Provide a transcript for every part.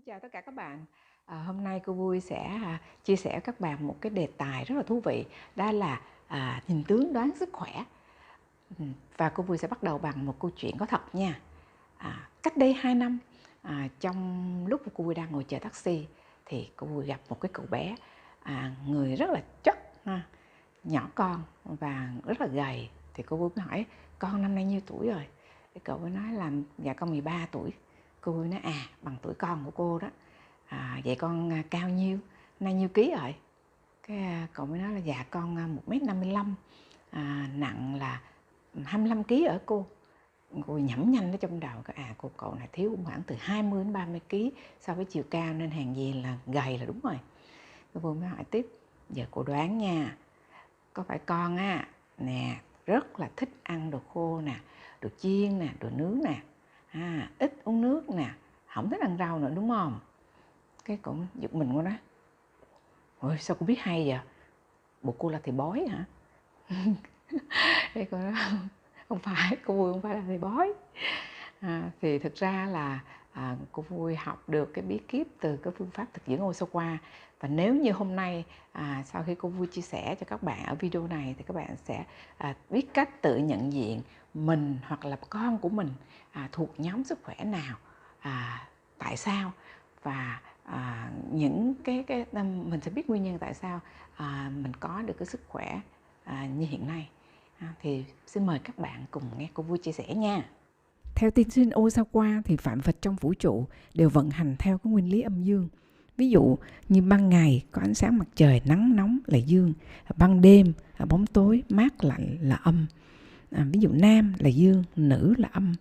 Xin chào tất cả các bạn. Hôm nay cô vui sẽ chia sẻ với các bạn một cái đề tài rất là thú vị. Đó là nhìn tướng đoán sức khỏe. Và cô vui sẽ bắt đầu bằng một câu chuyện có thật nha. Cách đây 2 năm, trong lúc cô vui đang ngồi chờ taxi, thì cô vui gặp một cái cậu bé, người rất là chất, nhỏ con và rất là gầy. Thì cô vui mới hỏi: con năm nay nhiêu tuổi rồi? Cái cậu ấy nói là dạ con 13 tuổi. Cô vui nói bằng tuổi con của cô đó. Vậy con cao nhiêu, nay nhiêu ký rồi? Cái cậu mới nói là dạ con 1m55, nặng là 25 kg ở cô. Cô nhẩm nhanh ở trong đầu cô cậu này thiếu khoảng từ 20 đến 30 kg so với chiều cao, nên hàng gì là gầy là đúng rồi. Cô mới hỏi tiếp: giờ cô đoán nha, có phải con nè rất là thích ăn đồ khô nè, đồ chiên nè, đồ nướng nè, ít uống nước nè, không thích ăn rau nữa đúng không? Cái cậu giật mình quá đó: ôi sao cô biết hay vậy? Bộ cô là thầy bói hả? Cái cô nói không phải, cô vui không phải là thầy bói. Thì thực ra là cô vui học được cái bí kíp từ cái phương pháp thực dưỡng Osawa. Và nếu như hôm nay sau khi cô vui chia sẻ cho các bạn ở video này, thì các bạn sẽ biết cách tự nhận diện mình hoặc là con của mình thuộc nhóm sức khỏe nào, tại sao, và những cái mình sẽ biết nguyên nhân tại sao mình có được cái sức khỏe như hiện nay. Thì xin mời các bạn cùng nghe cô vui chia sẻ nha. Theo tiến sinh Osawa thì vạn vật trong vũ trụ đều vận hành theo cái nguyên lý âm dương. Ví dụ như ban ngày có ánh sáng mặt trời nắng nóng là dương, ban đêm bóng tối mát lạnh là âm. Ví dụ nam là dương, nữ là âm,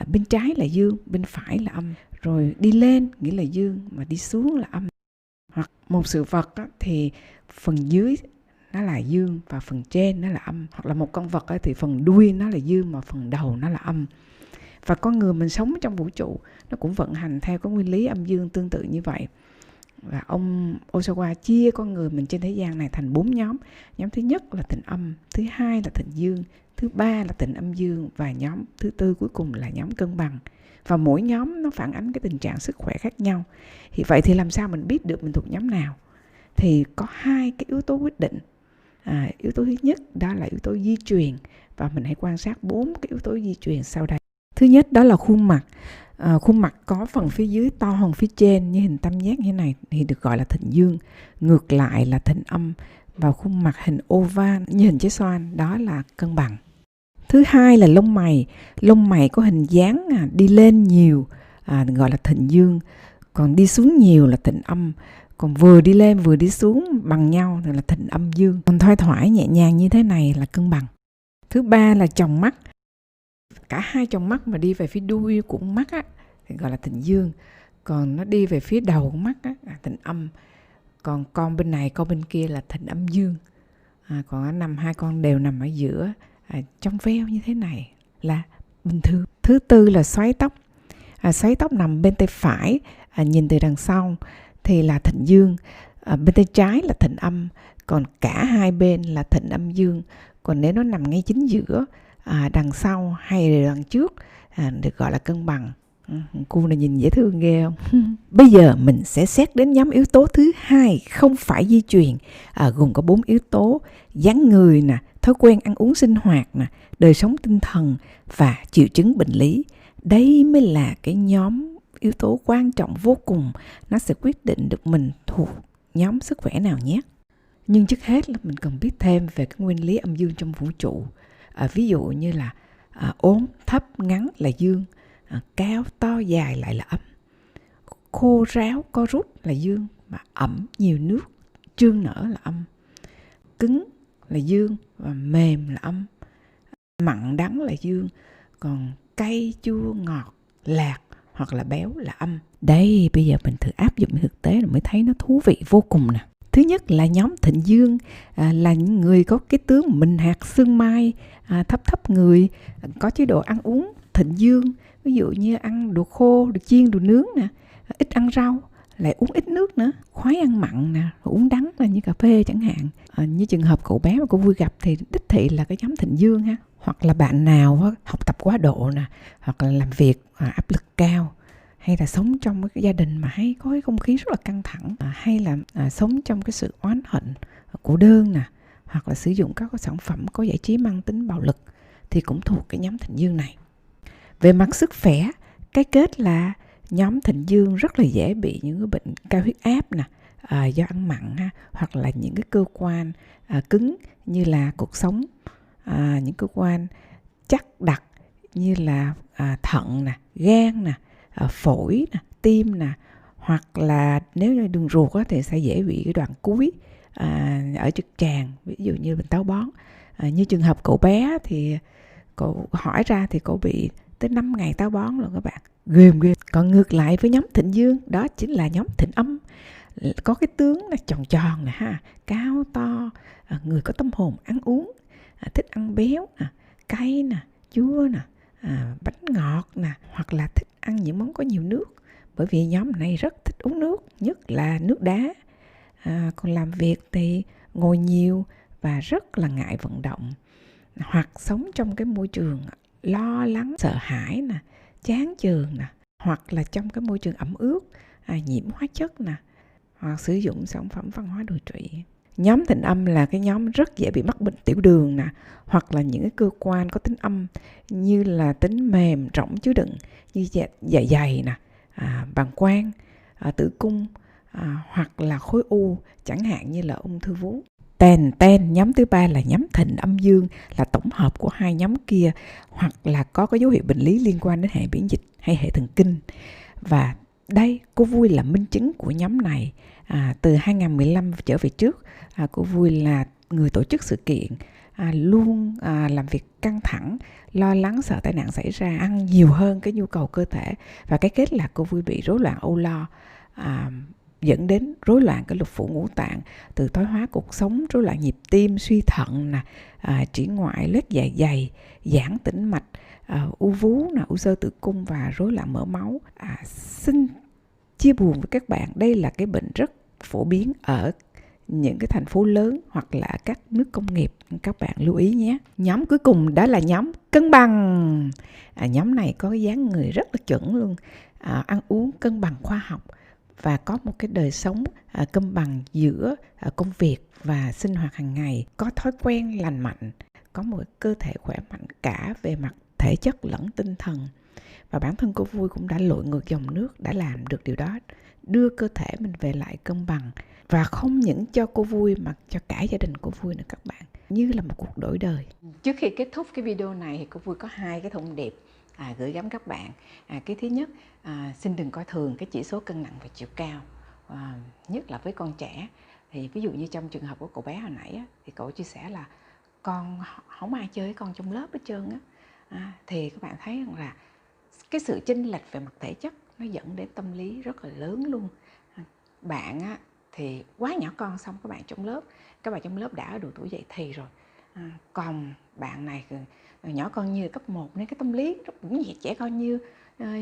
bên trái là dương, bên phải là âm. Rồi đi lên nghĩa là dương, mà đi xuống là âm. Hoặc một sự vật thì phần dưới nó là dương và phần trên nó là âm. Hoặc là một con vật thì phần đuôi nó là dương mà phần đầu nó là âm. Và con người mình sống trong vũ trụ nó cũng vận hành theo cái nguyên lý âm dương tương tự như vậy. Và ông Osawa chia con người mình trên thế gian này thành 4 nhóm. Nhóm thứ nhất là thịnh âm, thứ hai là thịnh dương, thứ ba là thịnh âm dương, và nhóm thứ tư cuối cùng là nhóm cân bằng. Và mỗi nhóm nó phản ánh cái tình trạng sức khỏe khác nhau. Vậy thì làm sao mình biết được mình thuộc nhóm nào? Thì có hai cái yếu tố quyết định. Yếu tố thứ nhất đó là yếu tố di truyền, và mình hãy quan sát 4 cái yếu tố di truyền sau đây. Thứ nhất đó là khuôn mặt. Khuôn mặt có phần phía dưới to hơn phía trên như hình tam giác như thế này thì được gọi là thịnh dương. Ngược lại là thịnh âm. Và khuôn mặt hình oval như hình trái xoan đó là cân bằng. Thứ hai là lông mày. Lông mày có hình dáng đi lên nhiều gọi là thịnh dương, còn đi xuống nhiều là thịnh âm. Còn vừa đi lên vừa đi xuống bằng nhau là thịnh âm dương. Còn thoai thoải nhẹ nhàng như thế này là cân bằng. Thứ ba là tròng mắt. Cả hai tròng mắt mà đi về phía đuôi của con mắt thì gọi là thịnh dương. Còn nó đi về phía đầu của mắt là thịnh âm. Còn con bên này con bên kia là thịnh âm dương. Còn hai con đều nằm ở giữa, trong veo như thế này là bình thường. Thứ tư là xoáy tóc. Xoáy tóc nằm bên tay phải, nhìn từ đằng sau thì là thịnh dương. Bên tay trái là thịnh âm. Còn cả hai bên là thịnh âm dương. Còn nếu nó nằm ngay chính giữa, đằng sau hay đằng trước, được gọi là cân bằng. Cô này nhìn dễ thương ghê không? Bây giờ mình sẽ xét đến nhóm yếu tố thứ hai, không phải di truyền, gồm có 4 yếu tố: dáng người nè, thói quen ăn uống sinh hoạt nè, đời sống tinh thần và triệu chứng bệnh lý. Đây mới là cái nhóm yếu tố quan trọng vô cùng, nó sẽ quyết định được mình thuộc nhóm sức khỏe nào nhé. Nhưng trước hết là mình cần biết thêm về cái nguyên lý âm dương trong vũ trụ. Ví dụ như là ốm, thấp, ngắn là dương, cao, to, dài lại là âm, khô, ráo, co rút là dương, và ẩm, nhiều nước, trương nở là âm, cứng là dương và mềm là âm, mặn, đắng là dương, còn cay, chua, ngọt, lạc hoặc là béo là âm. Đây, bây giờ mình thử áp dụng thực tế rồi mới thấy nó thú vị vô cùng nè. Thứ nhất là nhóm thịnh dương, là những người có cái tướng mình hạt xương mai, thấp người, có chế độ ăn uống thịnh dương. Ví dụ như ăn đồ khô, đồ chiên, đồ nướng nè, ít ăn rau, lại uống ít nước nữa, khoái ăn mặn nè, uống đắng là như cà phê chẳng hạn. Như trường hợp cậu bé mà cô vui gặp thì đích thị là cái nhóm thịnh dương ha. Hoặc là bạn nào học tập quá độ nè, hoặc là làm việc áp lực cao, hay là sống trong một cái gia đình mà hay có cái không khí rất là căng thẳng, hay là sống trong cái sự oán hận, cô đơn nè, hoặc là sử dụng các cái sản phẩm có giải trí mang tính bạo lực thì cũng thuộc cái nhóm thịnh dương này. Về mặt sức khỏe, cái kết là nhóm thịnh dương rất là dễ bị những cái bệnh cao huyết áp nè, do ăn mặn ha, hoặc là những cái cơ quan cứng như là cột sống, những cơ quan chắc đặc như là thận nè, gan nè, phổi nè, tim nè, hoặc là nếu như đường ruột á, thì sẽ dễ bị cái đoạn cuối ở trực tràng, ví dụ như bệnh táo bón. Như trường hợp cậu bé thì cậu hỏi ra thì cậu bị tới 5 ngày táo bón luôn các bạn, ghê. Còn ngược lại với nhóm thịnh dương, đó chính là nhóm thịnh âm, có cái tướng là tròn tròn nè ha, cao to, người có tâm hồn ăn uống, thích ăn béo nè, cay nè, chua nè, bánh ngọt nè, hoặc là thích ăn những món có nhiều nước, bởi vì nhóm này rất thích uống nước, nhất là nước đá. Còn làm việc thì ngồi nhiều và rất là ngại vận động, hoặc sống trong cái môi trường lo lắng, sợ hãi nè, chán chường nè, hoặc là trong cái môi trường ẩm ướt, nhiễm hóa chất nè, hoặc sử dụng sản phẩm văn hóa đồi trụy. Nhóm thịnh âm là cái nhóm rất dễ bị mắc bệnh tiểu đường nè, hoặc là những cái cơ quan có tính âm như là tính mềm, rỗng chứa đựng như dạ dày nè, bàng quang, tử cung, hoặc là khối u, chẳng hạn như là ung thư vú. Nhóm thứ ba là nhóm thịnh âm dương, là tổng hợp của hai nhóm kia, hoặc là có cái dấu hiệu bệnh lý liên quan đến hệ miễn dịch hay hệ thần kinh. Và đây, cô Vui là minh chứng của nhóm này. Từ 2015 trở về trước, cô Vui là người tổ chức sự kiện, luôn làm việc căng thẳng, lo lắng sợ tai nạn xảy ra, ăn nhiều hơn cái nhu cầu cơ thể. Và cái kết là cô Vui bị rối loạn âu lo, dẫn đến rối loạn cái lục phủ ngũ tạng, từ thoái hóa cột sống, rối loạn nhịp tim, suy thận nè, trĩ ngoại, loét dạ dày, giãn tĩnh mạch, u vú nè, u xơ tử cung và rối loạn mỡ máu. Xin chia buồn với các bạn, đây là cái bệnh rất phổ biến ở những cái thành phố lớn hoặc là các nước công nghiệp, các bạn lưu ý nhé. Nhóm cuối cùng đó là nhóm cân bằng. Nhóm này có cái dáng người rất là chuẩn luôn, ăn uống cân bằng khoa học và có một cái đời sống cân bằng giữa công việc và sinh hoạt hàng ngày, có thói quen lành mạnh, có một cơ thể khỏe mạnh cả về mặt thể chất lẫn tinh thần. Và bản thân cô Vui cũng đã lội ngược dòng nước, đã làm được điều đó, đưa cơ thể mình về lại cân bằng. Và không những cho cô Vui mà cho cả gia đình cô Vui nữa các bạn, như là một cuộc đổi đời. Trước khi kết thúc cái video này thì cô Vui có hai cái thông điệp gửi gắm các bạn. Cái thứ nhất, xin đừng coi thường cái chỉ số cân nặng và chiều cao, nhất là với con trẻ. Thì ví dụ như trong trường hợp của cậu bé hồi nãy thì cậu chia sẻ là con không ai chơi với con trong lớp hết trơn thì các bạn thấy rằng là cái sự chênh lệch về mặt thể chất nó dẫn đến tâm lý rất là lớn luôn. Bạn thì quá nhỏ con, xong các bạn trong lớp đã ở độ tuổi dậy thì rồi, còn bạn này nhỏ con như cấp 1 nên cái tâm lý cũng trẻ con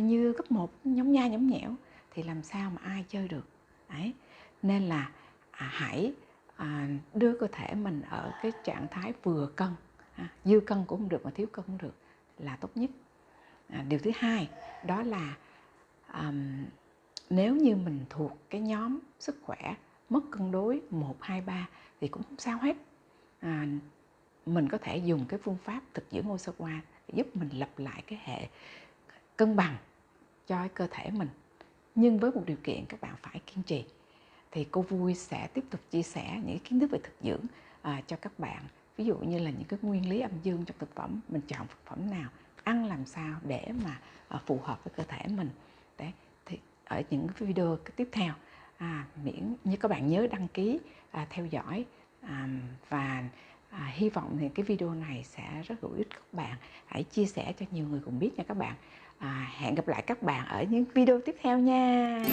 như cấp 1, nhõng nha nhõng nhẽo thì làm sao mà ai chơi được. Đấy, nên là hãy đưa cơ thể mình ở cái trạng thái vừa cân, dư cân cũng không được mà thiếu cân cũng được là tốt nhất. Điều thứ hai đó là nếu như mình thuộc cái nhóm sức khỏe mất cân đối 1, 2, 3 thì cũng không sao hết. Mình có thể dùng cái phương pháp thực dưỡng Osawa để giúp mình lập lại cái hệ cân bằng cho cơ thể mình. Nhưng với một điều kiện các bạn phải kiên trì. Thì cô Vui sẽ tiếp tục chia sẻ những kiến thức về thực dưỡng cho các bạn. Ví dụ như là những cái nguyên lý âm dương trong thực phẩm, mình chọn thực phẩm nào, ăn làm sao để mà phù hợp với cơ thể mình. Đấy, thì ở những video tiếp theo, miễn như các bạn nhớ đăng ký theo dõi, và hy vọng thì cái video này sẽ rất hữu ích các bạn. Hãy chia sẻ cho nhiều người cùng biết nha các bạn. Hẹn gặp lại các bạn ở những video tiếp theo nha.